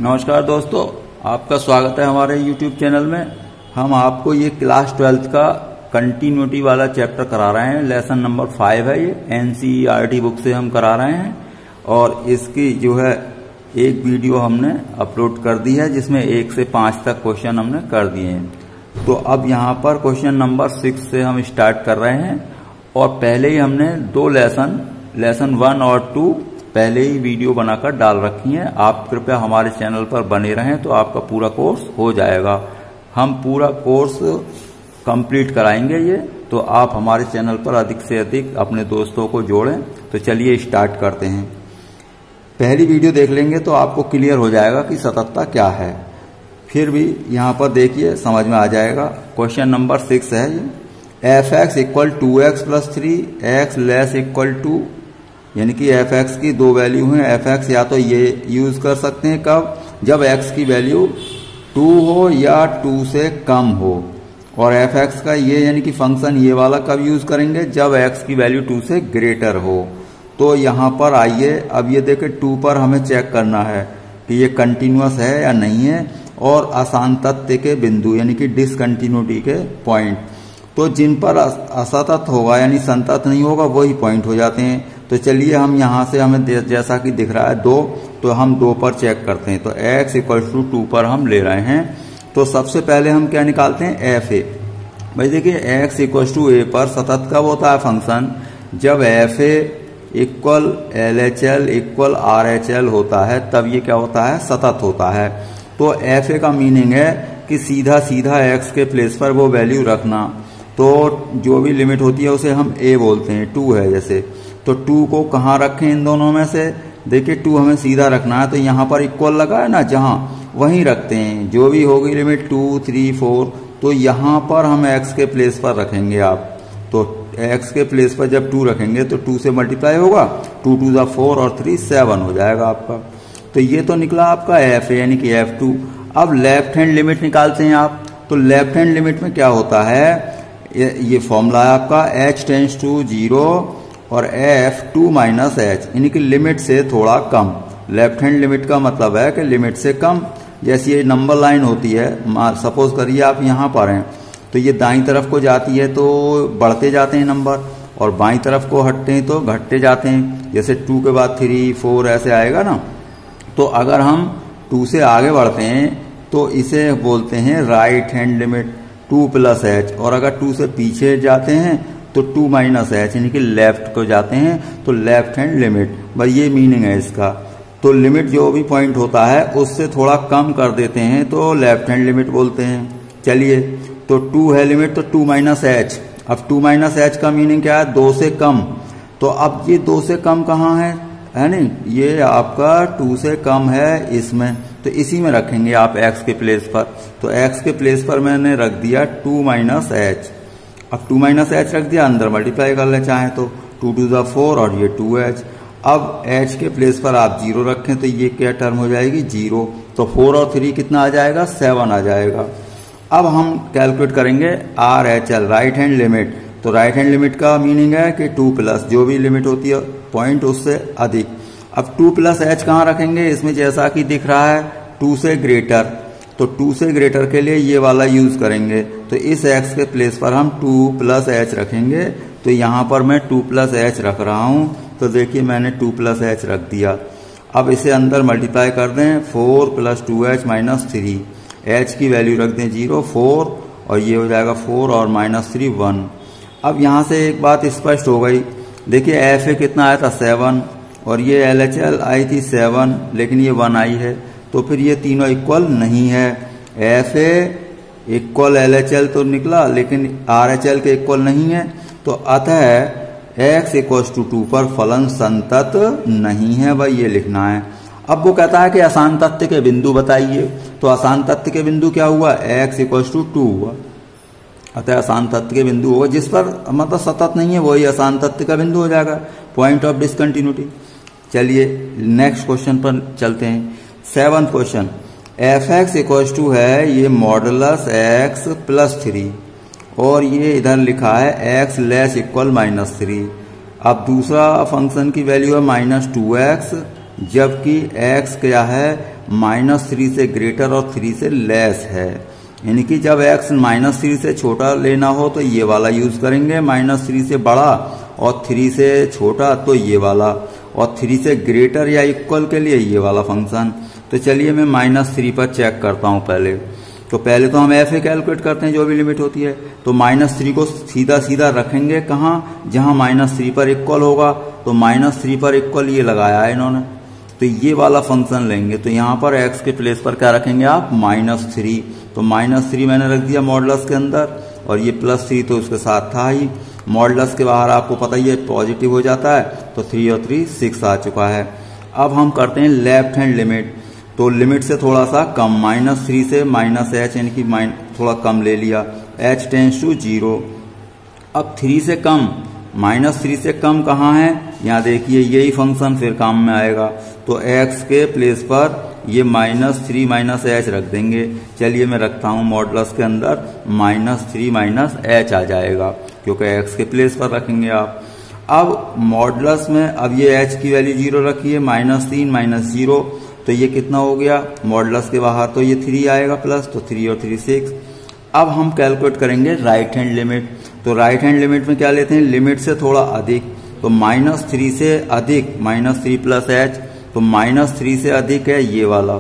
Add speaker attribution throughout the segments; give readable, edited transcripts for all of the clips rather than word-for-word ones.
Speaker 1: नमस्कार दोस्तों, आपका स्वागत है हमारे YouTube चैनल में। हम आपको ये क्लास 12th का कंटिन्यूटी वाला चैप्टर करा रहे हैं। लेसन नंबर 5 है, ये NCERT बुक से हम करा रहे हैं और इसकी जो है एक वीडियो हमने अपलोड कर दी है जिसमें 1 से 5 तक क्वेश्चन हमने कर दिए हैं। तो अब यहाँ पर क्वेश्चन नंबर 6 से हम स्टार्ट कर रहे हैं और पहले ही हमने 2 लेसन 1 और 2 पहले ही वीडियो बनाकर डाल रखी हैं। आप कृपया हमारे चैनल पर बने रहें तो आपका पूरा कोर्स हो जाएगा। हम पूरा कोर्स कंप्लीट कराएंगे ये, तो आप हमारे चैनल पर अधिक से अधिक अपने दोस्तों को जोड़ें। तो चलिए स्टार्ट करते हैं। पहली वीडियो देख लेंगे तो आपको क्लियर हो जाएगा कि सततता क्या है। फिर भी यहाँ पर देखिए समझ में आ जाएगा। क्वेश्चन नंबर 6 है ये, f(x = 2x + 3, x <= 2, यानी कि f(x) की 2 वैल्यू हैं। f(x) या तो ये यूज कर सकते हैं कब, जब x की वैल्यू 2 हो या 2 से कम हो, और f(x) का ये यानी कि फंक्शन ये वाला कब यूज करेंगे, जब x की वैल्यू 2 से ग्रेटर हो। तो यहाँ पर आइए, अब ये देखें 2 पर हमें चेक करना है कि ये कंटिन्यूअस है या नहीं है, और असांतत्य के बिंदु यानी कि डिसकंटिन्यूटी के पॉइंट, तो जिन पर असतत होगा यानी संतत नहीं होगा वही पॉइंट हो जाते हैं। तो चलिए हम यहाँ से हमें जैसा कि दिख रहा है 2, तो हम 2 पर चेक करते हैं। तो x = 2 पर हम ले रहे हैं। तो सबसे पहले हम क्या निकालते हैं, fa। भाई देखिए x = a पर सतत कब होता है फंक्शन, जब fa = LHL = RHL होता है, तब ये क्या होता है, सतत होता है। तो fa का मीनिंग है कि सीधा सीधा x के प्लेस पर वो वैल्यू रखना। तो जो भी लिमिट होती है उसे हम a बोलते हैं, 2 है जैसे, तो 2 को कहाँ रखें इन दोनों में से, देखिए 2 हमें सीधा रखना है, तो यहाँ पर इक्वल लगा है ना, जहाँ वहीं रखते हैं। जो भी होगी लिमिट 2, 3, 4, तो यहाँ पर हम x के प्लेस पर रखेंगे आप। तो x के प्लेस पर जब 2 रखेंगे तो 2 से मल्टीप्लाई होगा, 2 2 4 और 3 7 हो जाएगा आपका। तो ये तो निकला आपका f यानी कि f2। अब लेफ्ट हैंड लिमिट निकालते हैं आप। तो लेफ्ट हैंड लिमिट में क्या होता है, ये फॉर्मूला है आपका, h टेंड्स टू 0 और f2 - h, यानी कि लिमिट से थोड़ा कम। लेफ्ट हैंड लिमिट का मतलब है कि लिमिट से कम। जैसे ये नंबर लाइन होती है, सपोज करिए आप यहाँ पर हैं, तो ये दाईं तरफ को जाती है तो बढ़ते जाते हैं नंबर, और बाईं तरफ को हटते हैं तो घटते जाते हैं। जैसे 2 के बाद 3, 4 ऐसे आएगा ना। तो अगर हम 2 से आगे बढ़ते हैं तो इसे बोलते हैं राइट हैंड लिमिट, 2 + h, और अगर 2 से पीछे जाते हैं तो 2 - h यानी कि लेफ्ट को जाते हैं तो लेफ्ट हैंड लिमिट। बस ये मीनिंग है इसका। तो लिमिट जो भी पॉइंट होता है उससे थोड़ा कम कर देते हैं तो लेफ्ट हैंड लिमिट बोलते हैं। चलिए, तो 2 है लिमिट, तो 2 - h। अब 2 - h का मीनिंग क्या है, 2 से कम। तो अब ये 2 से कम कहाँ है नहीं, ये आपका 2 से कम है इसमें, तो इसी में रखेंगे आप x के प्लेस पर। तो x के प्लेस पर मैंने रख दिया 2 - h। अब 2 - h रख दिया, अंदर मल्टीप्लाई कर ले चाहें तो 2 2 4 और ये 2h। अब h के प्लेस पर आप 0 रखें तो ये क्या टर्म हो जाएगी, 0। तो 4 और 3 कितना आ जाएगा, 7 आ जाएगा। अब हम कैलकुलेट करेंगे RHL, राइट हैंड लिमिट। तो राइट हैंड लिमिट का मीनिंग है कि 2+ जो भी लिमिट होती है पॉइंट उससे अधिक। अब 2 + h कहाँ रखेंगे, इसमें जैसा कि दिख रहा है 2 से ग्रेटर, तो 2 से ग्रेटर के लिए ये वाला यूज करेंगे। तो इस x के प्लेस पर हम 2 + h रखेंगे। तो यहाँ पर मैं 2 + h रख रहा हूँ, तो देखिए मैंने 2 + h रख दिया। अब इसे अंदर मल्टीप्लाई कर दें, 4 + 2h - 3, h की वैल्यू रख दें 0, 4, और ये हो जाएगा 4 और -3 1। अब यहाँ से एक बात स्पष्ट हो गई, देखिए fa कितना आया था, 7, और ये LHL आई थी 7, लेकिन ये 1 आई है, तो फिर ये तीनों इक्वल नहीं है। fa = LHL तो निकला, लेकिन RHL के इक्वल नहीं है। तो अतः x = 2 पर फलन संतत नहीं है, भाई ये लिखना है। अब वो कहता है कि असांतत्य के बिंदु बताइए। तो असांतत्य के बिंदु क्या हुआ, x = 2 हुआ, अतः असांतत्य के बिंदु होगा जिस पर मतलब सतत नहीं है, वही असांतत्य का बिंदु हो जाएगा, पॉइंट ऑफ डिसकंटिन्यूटी। चलिए नेक्स्ट क्वेश्चन पर चलते हैं। 7th क्वेश्चन, f(x) = है ये मॉडुलस x + 3, और ये इधर लिखा है x <= -3। अब दूसरा फंक्शन की वैल्यू है -2x जबकि x क्या है -3 से ग्रेटर और 3 से लेस है। यानी कि जब x -3 से छोटा लेना हो तो ये वाला यूज करेंगे, -3 से बड़ा और 3 से छोटा तो ये वाला, और 3 से ग्रेटर या इक्वल के लिए ये वाला फंक्शन। तो चलिए मैं -3 पर चेक करता हूं पहले। तो पहले तो हम एफ ए कैलकुलेट करते हैं जो भी लिमिट होती है। तो -3 को सीधा सीधा रखेंगे कहाँ, जहां -3 पर इक्वल होगा। तो -3 पर इक्वल ये लगाया है इन्होंने, तो ये वाला फंक्शन लेंगे। तो यहाँ पर x के प्लेस पर क्या रखेंगे आप, -3। तो -3 मैंने रख दिया मॉडुलस के अंदर, और ये +3 तो उसके साथ था ही। मॉडुलस के बाहर आपको पता ही है पॉजिटिव हो जाता है, तो 3 और 3 6 आ चुका है। अब हम करते हैं लेफ्ट हैंड लिमिट। तो लिमिट से थोड़ा सा कम, -3 से -h यानी कि थोड़ा कम ले लिया, h टेंस टू 0। अब 3 से कम, -3 से कम कहाँ है, यहाँ देखिए यही फंक्शन फिर काम में आएगा। तो x के प्लेस पर ये -3 -h रख देंगे। चलिए मैं रखता हूँ मॉडुलस के अंदर -3 -h आ जाएगा, क्योंकि x के प्लेस पर रखेंगे आप। अब मॉडुलस में अब ये h की वैल्यू 0 रखी है, -3 -0, तो ये कितना हो गया मॉडुलस के बाहर, तो ये 3 आएगा प्लस, तो 3 और 3 6। अब हम कैलकुलेट करेंगे राइट हैंड लिमिट। तो राइट हैंड लिमिट में क्या लेते हैं, लिमिट से थोड़ा अधिक। तो -3 से अधिक, -3 +h, तो -3 से अधिक है ये वाला।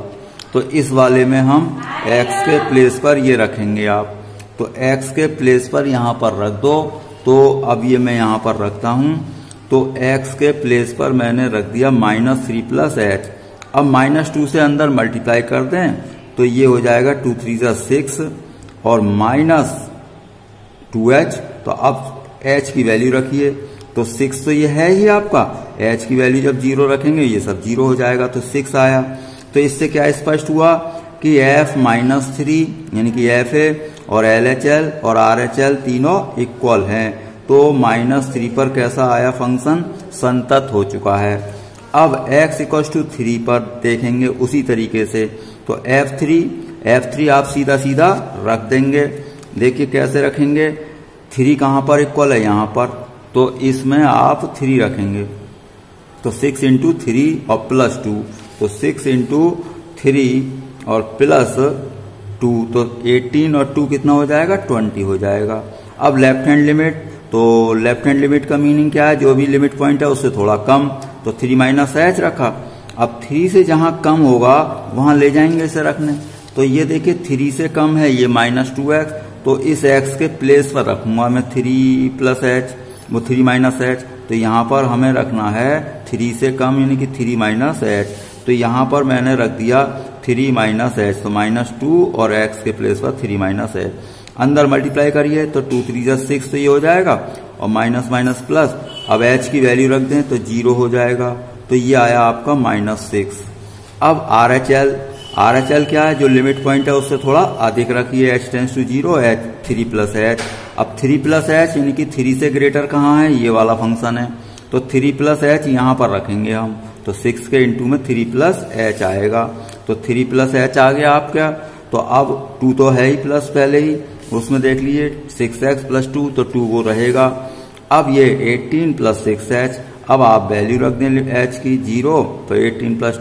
Speaker 1: तो इस वाले में हम x के प्लेस पर ये रखेंगे आप। तो x के प्लेस पर यहाँ पर रख दो। तो अब ये मैं यहाँ पर रखता हूँ। तो x के प्लेस पर मैंने रख दिया -3 +h। अब -2 से अंदर मल्टीप्लाई कर दें तो ये हो जाएगा 2 3 6 और -2h। तो अब h की वैल्यू रखिए, तो 6 तो ये है ही आपका, h की वैल्यू जब 0 रखेंगे ये सब 0 हो जाएगा, तो 6 आया। तो इससे क्या स्पष्ट हुआ कि f -3 यानी कि f है और LHL और RHL तीनों इक्वल हैं। तो -3 पर कैसा आया फंक्शन, संतत हो चुका है। अब x = 3 पर देखेंगे उसी तरीके से। तो f3 आप सीधा सीधा रख देंगे। देखिए कैसे रखेंगे, 3 कहाँ पर इक्वल है, यहाँ पर, तो इसमें आप 3 रखेंगे। तो 6 × 3 और +2, तो 6 × 3 और +2, तो 18 और 2 कितना हो जाएगा, 20 हो जाएगा। अब लेफ्ट हैंड लिमिट। तो लेफ्ट हैंड लिमिट का मीनिंग क्या है, जो भी लिमिट पॉइंट है उससे थोड़ा कम। तो 3 -h रखा। अब 3 से जहां कम होगा वहां ले जाएंगे इसे रखने। तो ये देखिए 3 से कम है ये -2x, तो इस x के प्लेस पर रखूंगा मैं 3 +h, वो 3 -h। तो यहाँ पर हमें रखना है 3 से कम यानी कि 3 -h। तो यहाँ पर मैंने रख दिया 3 -h, तो -2 और x के प्लेस पर 3 -h। अंदर मल्टीप्लाई करिए तो 2 3 6 तो ये हो जाएगा, और माइनस प्लस। अब h की वैल्यू रख दें तो 0 हो जाएगा, तो ये आया आपका -6। अब RHL क्या है, जो लिमिट पॉइंट है उससे थोड़ा अधिक रखिए, h tends to 0, h 3 +h। अब 3 +h यानी कि 3 से ग्रेटर कहाँ है, ये वाला फंक्शन है। तो 3 +h यहाँ पर रखेंगे हम, तो 6 के इंटू में 3 +h आएगा। तो 3 +h आ गया आपका। तो अब 2 तो है ही प्लस पहले ही, उसमें देख लीजिए 6x + 2, तो 2 वो रहेगा। अब ये 18 + 6h। अब आप वैल्यू रख दें h की 0, तो 18 +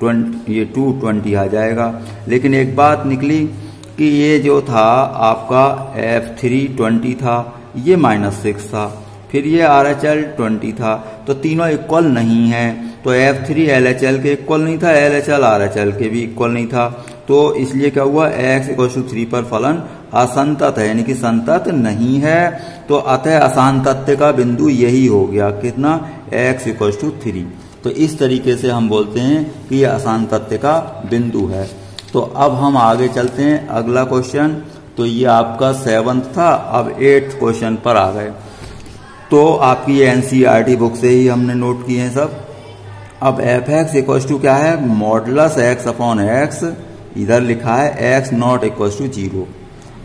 Speaker 1: 20 आ जाएगा। लेकिन एक बात निकली कि ये जो था आपका f3 20 था, ये -6 था, फिर ये RHL 20 था, तो तीनों इक्वल नहीं है। तो f3 LHL के इक्वल नहीं था, LHL RHL के भी इक्वल नहीं था। तो इसलिए क्या हुआ, x = 3 पर फलन असंतत है, यानी कि संतत नहीं है। तो अतः असांतत्य का बिंदु यही हो गया, कितना, x = 3। तो इस तरीके से हम बोलते हैं कि यह असांतत्य का बिंदु है। तो अब हम आगे चलते हैं, अगला क्वेश्चन। तो ये आपका 7th था, अब 8th क्वेश्चन पर आ गए। तो आपकी ये NCERT बुक से ही हमने नोट किए हैं सब। अब f(x) = क्या है, मॉडुलस x/x। इधर लिखा है x ≠ 0,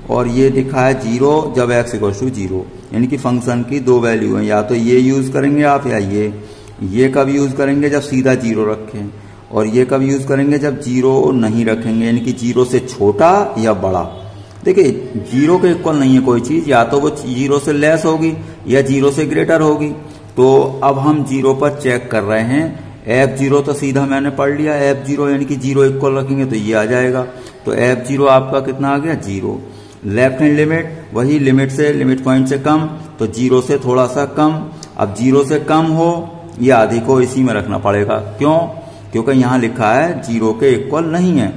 Speaker 1: और ये लिखा है 0 जब x = 0, यानी कि फंक्शन की दो वैल्यू है, या तो ये यूज करेंगे आप या ये कब यूज करेंगे, जब सीधा 0 रखें, और ये कब यूज करेंगे, जब 0 नहीं रखेंगे, यानी कि 0 से छोटा या बड़ा। देखिए 0 के इक्वल नहीं है कोई चीज, या तो वो 0 से लेस होगी या 0 से ग्रेटर होगी। तो अब हम 0 पर चेक कर रहे हैं F0 तो सीधा मैंने पढ़ लिया, F0 यानी कि 0 इक्वल रखेंगे तो ये आ जाएगा। तो F0 आपका कितना आ गया 0। लेफ्ट हैंड लिमिट वही लिमिट से लिमिट पॉइंट से कम, तो 0 से थोड़ा सा कम। अब 0 से कम हो या अधिक हो इसी में रखना पड़ेगा। क्यों? क्योंकि यहाँ लिखा है 0 के इक्वल नहीं है।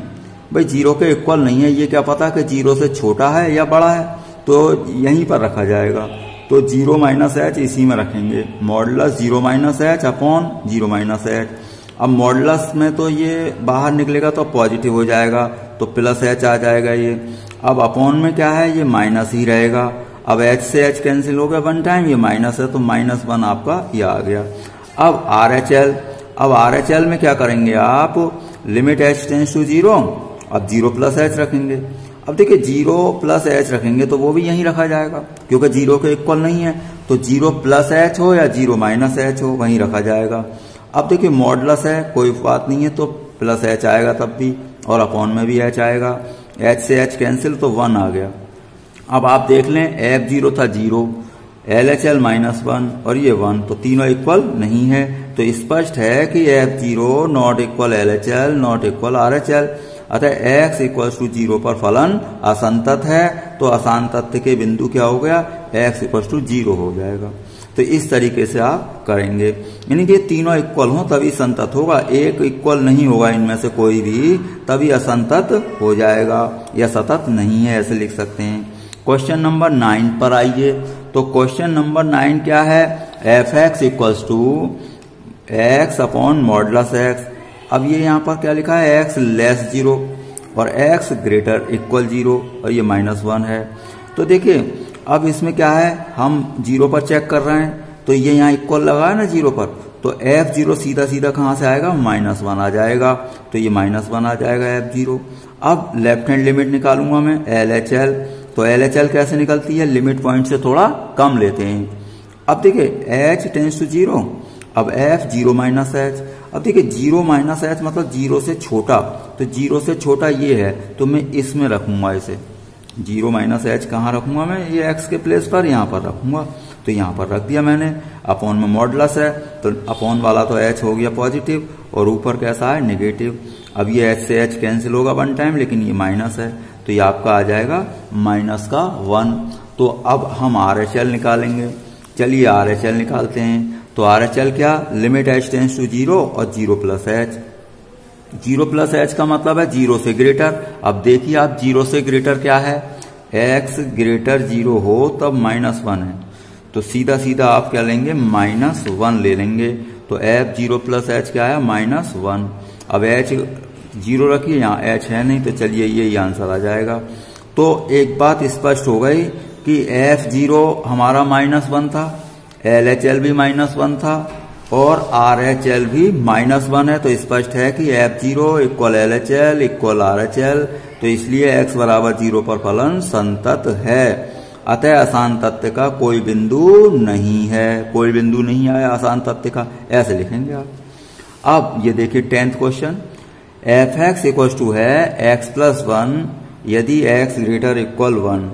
Speaker 1: भाई 0 के इक्वल नहीं है, ये क्या पता कि 0 से छोटा है या बड़ा है, तो यहीं पर रखा जाएगा। तो 0 माइनस एच इसी में रखेंगे, modulus 0 minus H upon 0 minus H. अब मॉडुलस में तो ये बाहर निकलेगा तो पॉजिटिव हो जाएगा, तो प्लस एच आ जाएगा ये। अब अपॉन में क्या है, ये माइनस ही रहेगा। अब एच से एच कैंसिल हो गया वन टाइम, ये माइनस है तो -1 आपका ये आ गया। अब RHL, अब RHL में क्या करेंगे आप, लिमिट h टेंस टू 0, अब 0 प्लस एच रखेंगे। अब देखिए 0 प्लस एच रखेंगे तो वो भी यहीं रखा जाएगा क्योंकि 0 के इक्वल नहीं है, तो 0 प्लस एच हो या 0 माइनस एच हो वहीं रखा जाएगा। अब देखिए मॉडुलस है, कोई बात नहीं है, तो प्लस एच आएगा तब भी, और अपॉन में भी एच आएगा। एच से एच कैंसिल तो 1 आ गया। अब आप देख लें F0 था 0, LHL -1 और ये 1, तो तीनों इक्वल नहीं है। तो स्पष्ट है कि F0 not equal LHL not equal RHL, अतः x इक्वल टू 0 पर फलन असंतत है। तो असंतत के बिंदु क्या हो गया, x इक्वल टू 0 हो जाएगा। तो इस तरीके से आप करेंगे, यानी कि तीनों इक्वल हो तभी संतत होगा, एक इक्वल नहीं होगा इनमें से कोई भी, तभी असंतत हो जाएगा, या सतत नहीं है, ऐसे लिख सकते हैं। क्वेश्चन नंबर 9 पर आइए। तो क्वेश्चन नंबर 9 क्या है, f(x) equals to x upon modulus x। अब ये यहाँ पर क्या लिखा है, x लेस 0 और x ग्रेटर इक्वल 0 और ये -1 है। तो देखिए अब इसमें क्या है, हम 0 पर चेक कर रहे हैं, तो ये यहाँ इक्वल लगा है ना 0 पर, तो F0 सीधा सीधा कहाँ से आएगा, -1 आ जाएगा, तो ये -1 आ जाएगा F0। अब लेफ्ट हैंड लिमिट निकालूंगा मैं LHL, तो LHL कैसे निकलती है, लिमिट पॉइंट से थोड़ा कम लेते हैं। अब देखिए h टेंस टू 0, अब F0 माइनस एच। अब देखिए 0 माइनस एच मतलब 0 से छोटा, तो 0 से छोटा ये है, तो मैं इसमें रखूंगा इसे। 0 माइनस एच कहाँ रखूंगा मैं, ये x के प्लेस पर यहाँ पर रखूंगा, तो यहाँ पर रख दिया मैंने। अपॉन में मॉडुलस है, तो अपॉन वाला तो h हो गया पॉजिटिव और ऊपर कैसा है नेगेटिव। अब ये h से h कैंसिल होगा वन टाइम, लेकिन ये माइनस है, तो ये आपका आ जाएगा -1। तो अब हम RHL निकालेंगे। चलिए RHL निकालते हैं। तो RHL क्या, लिमिट h टेंस टू 0 और 0 प्लस एच। 0 प्लस एच का मतलब है 0 से ग्रेटर। अब देखिए आप 0 से ग्रेटर क्या है, x ग्रेटर 0 हो तब -1 है, तो सीधा सीधा आप क्या लेंगे, -1 ले लेंगे। तो F0 प्लस एच क्या है, -1। अब h 0 रखिए, यहाँ h है नहीं, तो चलिए ये आंसर आ जाएगा। तो एक बात स्पष्ट हो गई कि F0 हमारा -1 था, LHL भी -1 था और RHL भी -1 है, तो स्पष्ट है कि F0 equal LHL equal RHL, तो इसलिए x बराबर 0 पर फलन संतत है। अतः असंतत का कोई बिंदु नहीं है, कोई बिंदु नहीं आया असंतत का, ऐसे लिखेंगे आप। अब ये देखिए 10th question, f(x) equal to है x+1 यदि x ग्रेटर इक्वल 1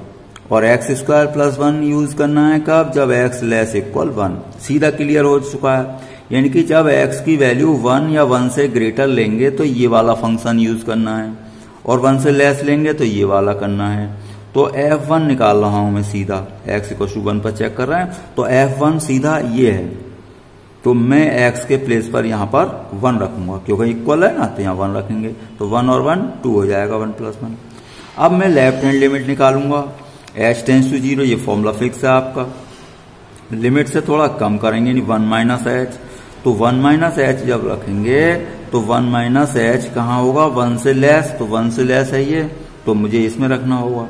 Speaker 1: और x² + 1 यूज करना है कब, जब x लेस इक्वल 1। सीधा क्लियर हो चुका है, यानी कि जब x की वैल्यू 1 या 1 से ग्रेटर लेंगे तो ये वाला फंक्शन यूज करना है, और 1 से लेस लेंगे तो ये वाला करना है। तो f1 निकाल रहा हूं मैं सीधा, x इक्वल टू 1 पर चेक कर रहे हैं, तो f1 सीधा ये है, तो मैं x के प्लेस पर यहाँ पर 1 रखूंगा क्योंकि इक्वल है ना, तो यहाँ 1 रखेंगे, तो 1 और 1 2 हो जाएगा, 1 + 1। अब मैं लेफ्ट हैंड लिमिट निकालूंगा, h टेंस टू 0, ये फॉर्मूला फिक्स है आपका। लिमिट से थोड़ा कम करेंगे, यानी 1 माइनस एच, तो 1 माइनस एच जब रखेंगे तो 1 माइनस एच कहाँ होगा, 1 से लेस, तो 1 से लेस है ये, तो मुझे इसमें रखना होगा,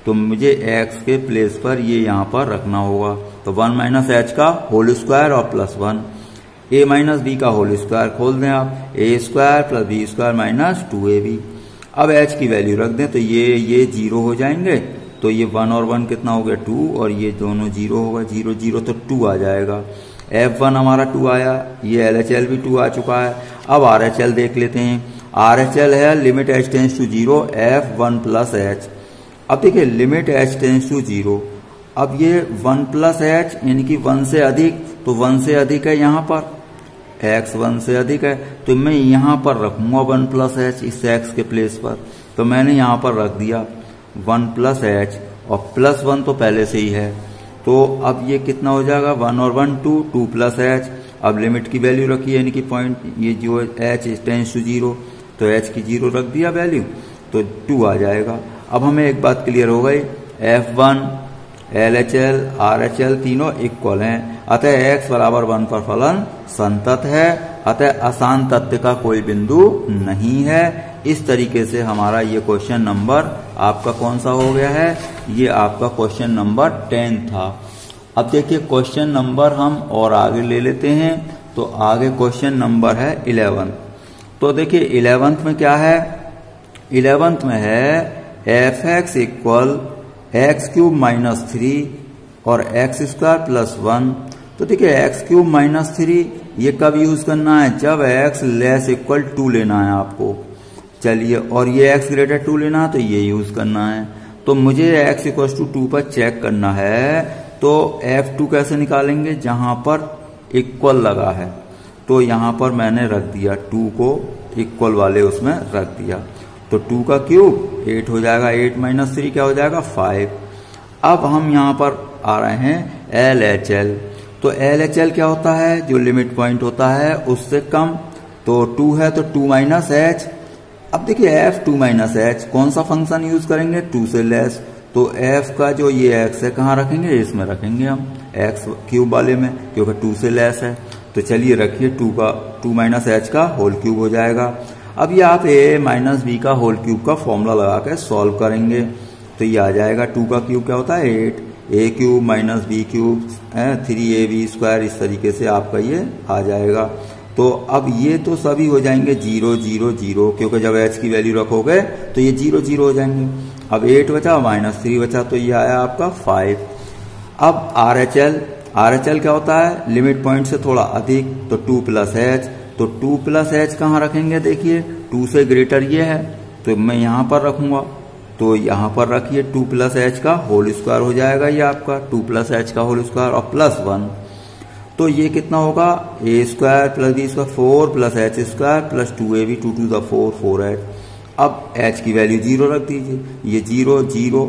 Speaker 1: तो मुझे x के प्लेस पर ये यहाँ पर रखना होगा। तो 1 माइनस एच का होल स्क्वायर और +1, a माइनस बी का होल स्क्वायर खोल दें आप, a² + b² - 2ab। अब h की वैल्यू रख दें, तो ये 0 हो जाएंगे, तो ये 1 और 1 कितना हो गया 2, और ये दोनों 0 होगा, 0 0 तो 2 आ जाएगा। F1 हमारा 2 आया, ये LHL भी 2 आ चुका है। अब RHL देख लेते हैं। RHL है limit h tends to 0 F1 + h। अब देखिए लिमिट h टेंस टू 0, अब ये 1 + h यानी कि 1 से अधिक, तो 1 से अधिक है यहाँ पर, x 1 से अधिक है, तो मैं यहां पर रखूंगा 1 प्लस एच इस x के प्लेस पर। तो मैंने यहां पर रख दिया 1 प्लस एच, और प्लस 1 तो पहले से ही है, तो अब ये कितना हो जाएगा 1 और 1 2 प्लस एच। अब लिमिट की वैल्यू रखी यानी कि पॉइंट ये जो h टेंस टू 0, तो h की 0 रख दिया वैल्यू, तो 2 आ जाएगा। अब हमें एक बात क्लियर हो गई, F1 LHL RHL तीनों इक्वल हैं, अतः x बराबर 1 पर फलन संतत है, अतः अशांत तत्व का कोई बिंदु नहीं है। इस तरीके से हमारा ये क्वेश्चन नंबर आपका कौन सा हो गया है, ये आपका क्वेश्चन नंबर 10 था। अब देखिए क्वेश्चन नंबर हम और आगे ले लेते हैं, तो आगे क्वेश्चन नंबर है 11। तो देखिए 11th में क्या है, 11th में है fx equal x cube minus 3 और एक्स स्क्वायर प्लस 1। तो देखिए एक्स क्यूब माइनस 3 ये कब यूज करना है, जब x लेस इक्वल 2 लेना है आपको। चलिए, और ये x ग्रेटर 2 लेना है तो ये यूज करना है। तो मुझे x इक्वल टू 2 पर चेक करना है, तो f2 कैसे निकालेंगे, जहां पर इक्वल लगा है, तो यहां पर मैंने रख दिया 2 को इक्वल वाले उसमें रख दिया, तो 2 का क्यूब 8 हो जाएगा, 8 माइनस 3 क्या हो जाएगा 5। अब हम यहाँ पर आ रहे हैं LHL। तो LHL क्या होता है, जो लिमिट पॉइंट होता है उससे कम, तो 2 है तो 2 माइनस एच। अब देखिए F2 माइनस एच कौन सा फंक्शन यूज करेंगे, 2 से लेस, तो F का जो ये x है कहाँ रखेंगे, इसमें रखेंगे हम x क्यूब वाले में, क्योंकि 2 से लेस है। तो चलिए रखिए 2 माइनस एच का होल क्यूब हो जाएगा। अब ये आप a माइनस बी का होल क्यूब का फॉर्मूला लगा के सॉल्व करेंगे, तो ये आ जाएगा 2 का क्यूब क्या होता है 8, a cube minus B cube 3ab square, इस तरीके से आपका ये आ जाएगा। तो अब ये तो सभी हो जाएंगे 0 0 0, क्योंकि जब h की वैल्यू रखोगे तो ये 0 0 हो जाएंगे। अब 8 बचा माइनस 3 बचा, तो ये आया आपका 5। अब RHL क्या होता है, लिमिट पॉइंट से थोड़ा अधिक, तो 2 प्लस एच, तो 2 प्लस एच कहाँ रखेंगे, देखिए 2 से ग्रेटर ये है, तो मैं यहाँ पर रखूंगा, तो यहाँ पर रखिए 2 प्लस एच का होल स्क्वायर हो जाएगा ये आपका 2 प्लस एच का होल स्क्वायर और प्लस 1, तो ये कितना होगा a square plus b square 4 plus H square plus 2ab 2 to the 4 4h। अब h की वैल्यू 0 रख दीजिए, ये 0 0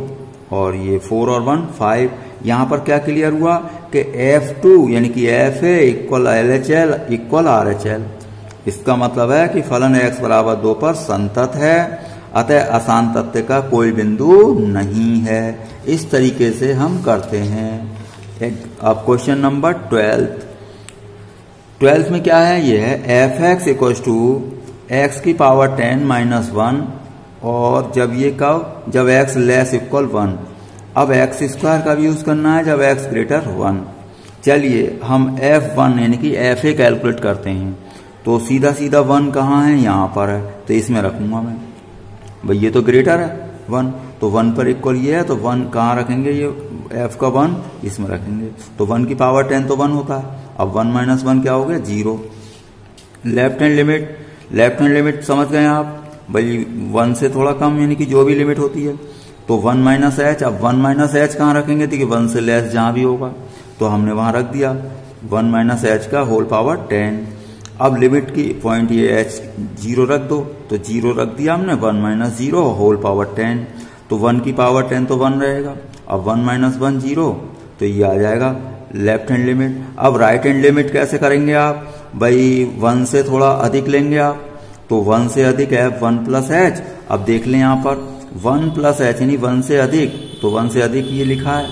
Speaker 1: और ये 4 और 1 5। यहाँ पर क्या क्लियर हुआ कि F2 यानी कि FA equal LHL equal RHL। इसका मतलब है कि फलन x बराबर 2 पर संतत है, अतः अशांत तत्व का कोई बिंदु नहीं है। इस तरीके से हम करते हैं। अब क्वेश्चन नंबर 12th में क्या है, ये है fx इक्वल टू एक्स की पावर 10 माइनस 1, और जब ये कब, जब x लेस इक्वल 1। अब एक्स स्क्वायर का भी यूज करना है जब x ग्रेटर 1। चलिए हम F1 यानी कि FA कैलकुलेट करते हैं, तो सीधा सीधा 1 कहाँ है, यहाँ पर है, तो इसमें रखूंगा मैं, भाई ये तो ग्रेटर है 1, तो 1 पर इक्वल ये है, तो 1 कहाँ रखेंगे, ये f का 1 इसमें रखेंगे, तो 1 की पावर 10 तो 1 होता है। अब 1 माइनस 1 क्या हो गया 0। लेफ्ट हैंड लिमिट समझ गए आप, भाई 1 से थोड़ा कम यानी कि जो भी लिमिट होती है, तो 1 माइनस एच। अब 1 माइनस एच कहाँ रखेंगे, देखिए 1 से लेस जहां भी होगा तो हमने वहां रख दिया 1 माइनस एच का होल पावर 10। अब लिमिट की पॉइंट ये h 0 रख दो, तो 0 रख दिया हमने, 1 माइनस 0 होल पावर 10, तो 1 की पावर 10 तो 1 रहेगा। अब 1 माइनस 1 0, तो ये आ जाएगा लेफ्ट हैंड लिमिट। अब राइट हैंड लिमिट कैसे करेंगे आप, भाई 1 से थोड़ा अधिक लेंगे आप, तो 1 से अधिक है 1 प्लस एच। अब देख लें यहाँ पर 1 प्लस एच यानी 1 से अधिक, तो 1 से अधिक ये लिखा है,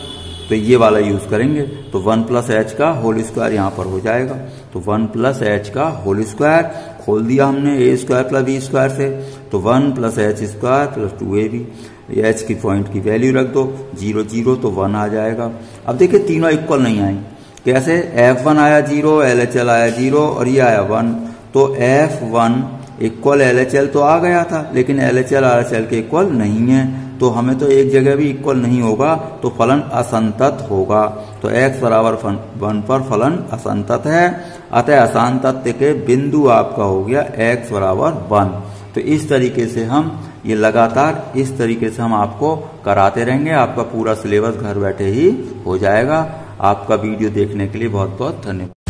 Speaker 1: तो ये वाला यूज करेंगे, तो 1 प्लस एच का होल स्क्वायर यहाँ पर हो जाएगा, तो 1 प्लस एच का होल स्क्वायर खोल दिया हमने a square plus b square से, तो 1 plus H square plus 2ab। H की पॉइंट की वैल्यू रख दो 0 0, तो 1 आ जाएगा। अब देखिए तीनों इक्वल नहीं आई, कैसे, F1 आया 0, LHL आया 0 और ये आया 1, तो F1 इक्वल LHL तो आ गया था, लेकिन LHL RHL के इक्वल नहीं है, तो हमें तो एक जगह भी इक्वल नहीं होगा, तो फलन असंतत होगा। तो x बराबर 1 पर फलन असंतत है, अतः अशांत तत्व के बिंदु आपका हो गया x बराबर 1। तो इस तरीके से हम ये लगातार इस तरीके से हम आपको कराते रहेंगे, आपका पूरा सिलेबस घर बैठे ही हो जाएगा। आपका वीडियो देखने के लिए बहुत बहुत धन्यवाद।